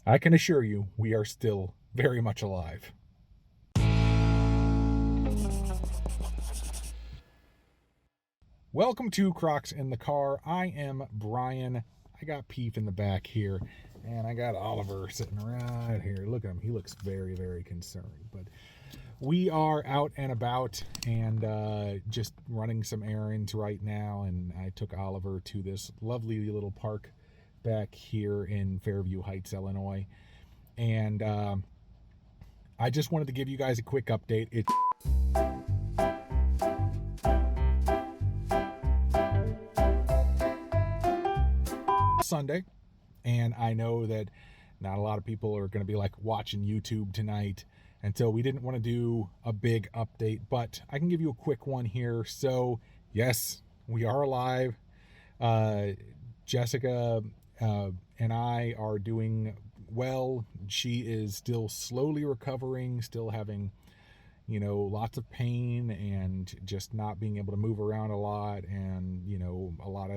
I can assure you we are still very much alive. Welcome to Crocks in the Car. I am Brian. I got Peef in the back here, and I got Oliver sitting right here. Look at him. He looks very, very concerned. But we are out and about and just running some errands right now. And I took Oliver to this lovely little park back here in Fairview Heights, Illinois. And I just wanted to give you guys a quick update. It's Sunday, and I know that not a lot of people are going to be like watching YouTube tonight, and so we didn't want to do a big update, but I can give you a quick one here. So yes, we are alive. Jessica and I are doing well. She is still slowly recovering, still having lots of pain and just not being able to move around a lot, and a lot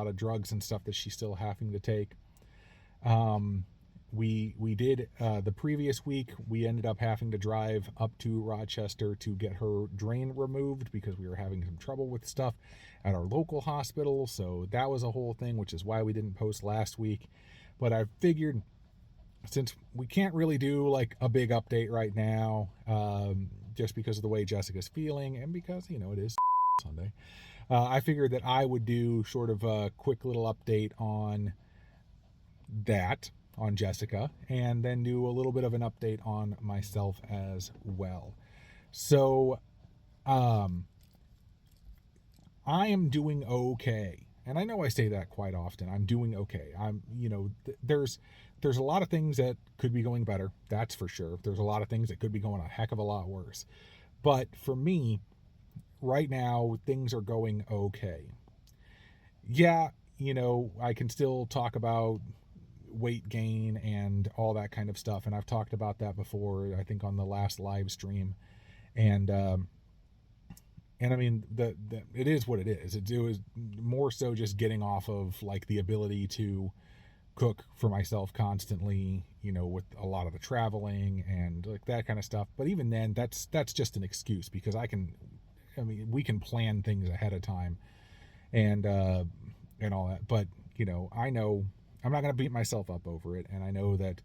of drugs and stuff that she's still having to take. We did the previous week we ended up having to drive up to Rochester to get her drain removed because we were having some trouble with stuff at our local hospital. So that was a whole thing, which is why we didn't post last week. But I figured, since we can't really do like a big update right now, just because of the way Jessica's feeling and because it is Sunday, I figured that I would do sort of a quick little update on Jessica, and then do a little bit of an update on myself as well. So I am doing okay, and I know I say that quite often. I'm doing okay. There's a lot of things that could be going better, that's for sure. There's a lot of things that could be going a heck of a lot worse. But for me, right now, things are going okay. Yeah, I can still talk about weight gain and all that kind of stuff, and I've talked about that before, I think on the last live stream. And I mean, it is what it is. It was more so just getting off of like the ability to cook for myself constantly, with a lot of the traveling and like that kind of stuff. But even then, that's just an excuse, because we can plan things ahead of time and all that. But I know I'm not going to beat myself up over it, and I know that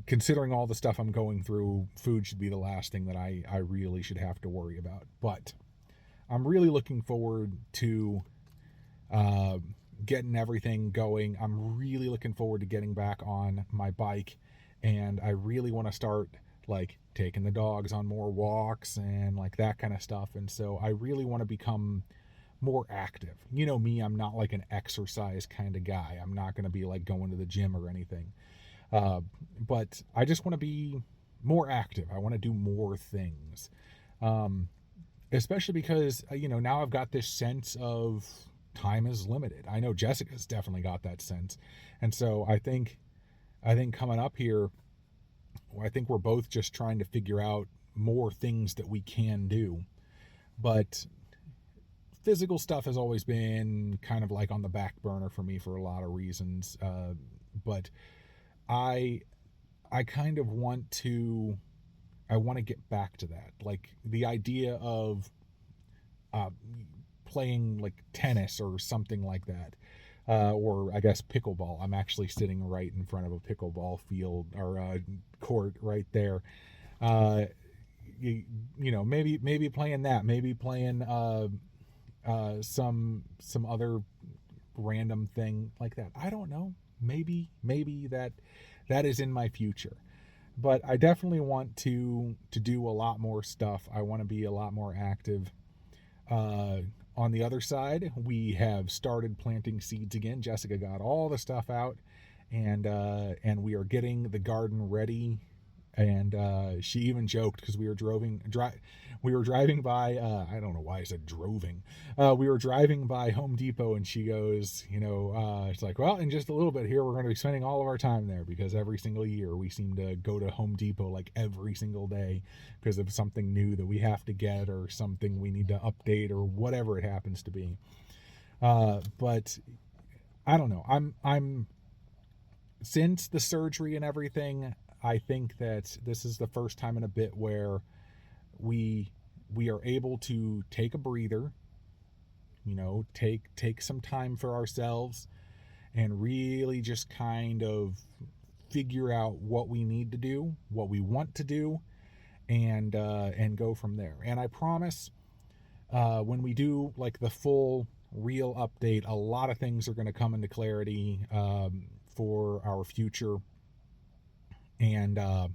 considering all the stuff I'm going through, food should be the last thing that I really should have to worry about. But I'm really looking forward to getting everything going. I'm really looking forward to getting back on my bike, and I really want to start like taking the dogs on more walks and like that kind of stuff. And so I really want to become more active. You know me, I'm not like an exercise kind of guy. I'm not going to be like going to the gym or anything. But I just want to be more active. I want to do more things. Especially because, now I've got this sense of time is limited. I know Jessica's definitely got that sense. And so I think coming up here, I think we're both just trying to figure out more things that we can do. But physical stuff has always been kind of like on the back burner for me for a lot of reasons. But I kind of want to get back to that. Like the idea of playing like tennis or something like that. Or I guess pickleball. I'm actually sitting right in front of a pickleball field or court right there. Maybe playing that. Maybe playing some other random thing like that. I don't know. Maybe that is in my future. But I definitely want to do a lot more stuff. I want to be a lot more active. On the other side, we have started planting seeds again. Jessica got all the stuff out, and we are getting the garden ready. And she even joked, because we were driving by, I don't know why I said droving. We were driving by Home Depot, and she goes, it's like, well, in just a little bit here, we're going to be spending all of our time there, because every single year we seem to go to Home Depot like every single day because of something new that we have to get or something we need to update or whatever it happens to be. But I don't know. since the surgery and everything, I think that this is the first time in a bit where we we are able to take a breather, take some time for ourselves and really just kind of figure out what we need to do, what we want to do, and go from there. And I promise, when we do like the full real update, a lot of things are going to come into clarity, for our future, and uh,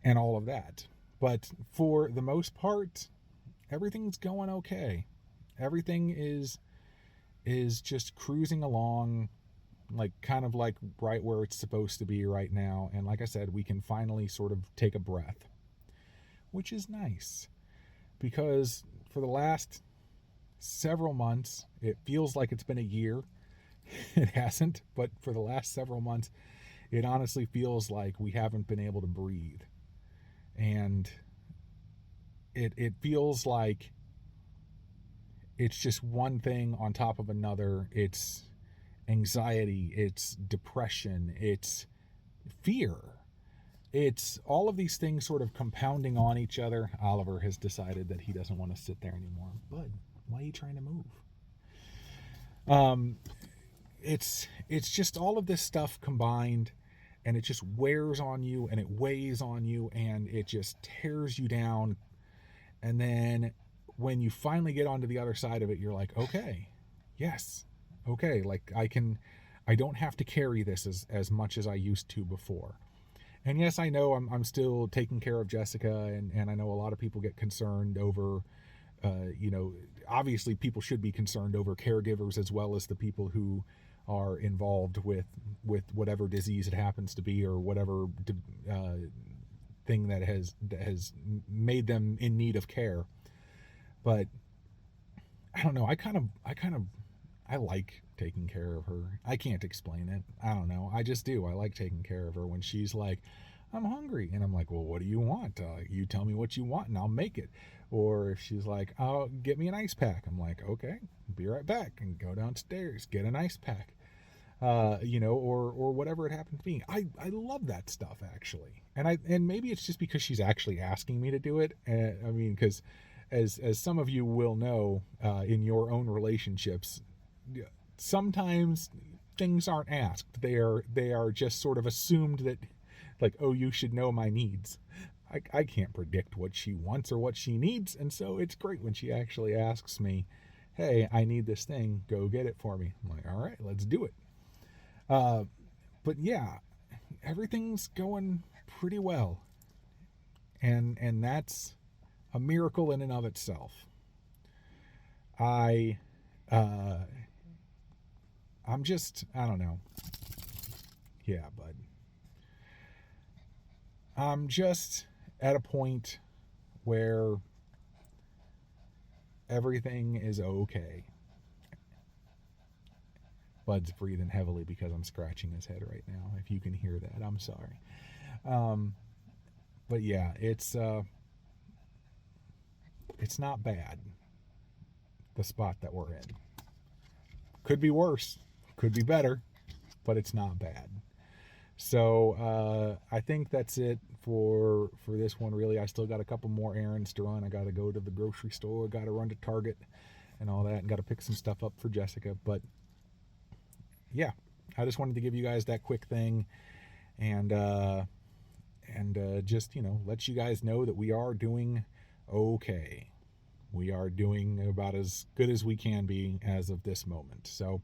and all of that. But for the most part, everything's going okay. Everything is just cruising along, like kind of like right where it's supposed to be right now. And like I said, we can finally sort of take a breath, which is nice, because for the last several months, it feels like it's been a year. It hasn't, but for the last several months, it honestly feels like we haven't been able to breathe. And it feels like it's just one thing on top of another. It's anxiety, it's depression, it's fear. It's all of these things sort of compounding on each other. Oliver has decided that he doesn't want to sit there anymore. Bud, why are you trying to move? It's just all of this stuff combined, and it just wears on you and it weighs on you and it just tears you down. And then when you finally get onto the other side of it, you're like, okay, yes, okay, like I don't have to carry this as much as I used to before. And yes, I know I'm still taking care of Jessica, and I know a lot of people get concerned over, obviously people should be concerned over caregivers as well as the people who are involved with whatever disease it happens to be, or whatever thing that has made them in need of care. But I don't know. I like taking care of her. I can't explain it. I don't know. I just do. I like taking care of her. When she's like, I'm hungry, and I'm like, well, what do you want? You tell me what you want and I'll make it. Or if she's like, oh, get me an ice pack, I'm like, okay, be right back, and go downstairs, get an ice pack. Or whatever it happens to be. I love that stuff, actually. And maybe it's just because she's actually asking me to do it. I mean, because as some of you will know, in your own relationships, sometimes things aren't asked. They are just sort of assumed that, like, oh, you should know my needs. I can't predict what she wants or what she needs, and so it's great when she actually asks me, hey, I need this thing, go get it for me. I'm like, all right, let's do it. But yeah, everything's going pretty well, and that's a miracle in and of itself. I I'm just, I don't know. Yeah, bud. I'm just at a point where everything is okay. Bud's breathing heavily because I'm scratching his head right now. If you can hear that, I'm sorry. But yeah, it's not bad, the spot that we're in. Could be worse, could be better, but it's not bad. So I think that's it for this one, really. I still got a couple more errands to run. I got to go to the grocery store, got to run to Target and all that, and got to pick some stuff up for Jessica. But yeah, I just wanted to give you guys that quick thing, and just, let you guys know that we are doing okay. We are doing about as good as we can be as of this moment. So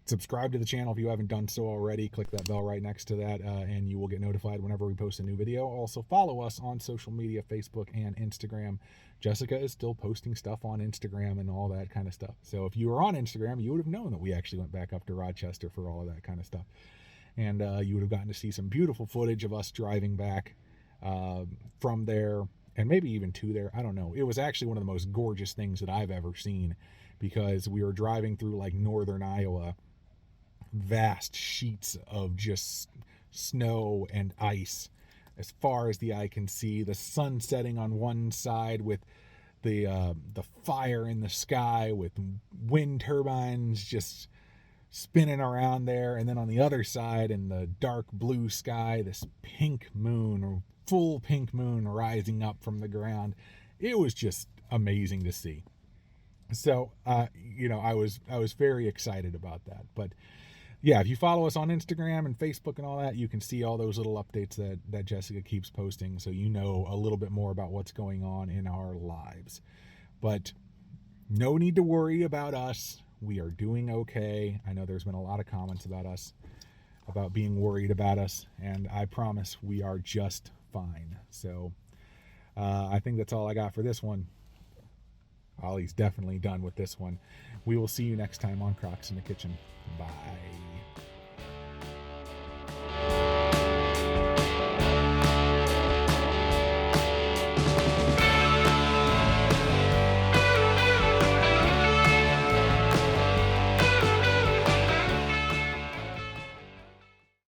subscribe to the channel if you haven't done so already. Click that bell right next to that, and you will get notified whenever we post a new video. Also, follow us on social media, Facebook and Instagram. Jessica is still posting stuff on Instagram and all that kind of stuff. So if you were on Instagram, you would have known that we actually went back up to Rochester for all of that kind of stuff. And you would have gotten to see some beautiful footage of us driving back from there, and maybe even to there. I don't know. It was actually one of the most gorgeous things that I've ever seen, because we were driving through like northern Iowa, vast sheets of just snow and ice as far as the eye can see, the sun setting on one side with the fire in the sky with wind turbines just spinning around there, and then on the other side in the dark blue sky, this pink moon, or full pink moon, rising up from the ground. It was just amazing to see. So I was very excited about that. But yeah, if you follow us on Instagram and Facebook and all that, you can see all those little updates that Jessica keeps posting, so you know a little bit more about what's going on in our lives. But no need to worry about us. We are doing okay. I know there's been a lot of comments about us, about being worried about us, and I promise we are just fine. So I think that's all I got for this one. Ollie's definitely done with this one. We will see you next time on Crocks in the Kitchen. Bye.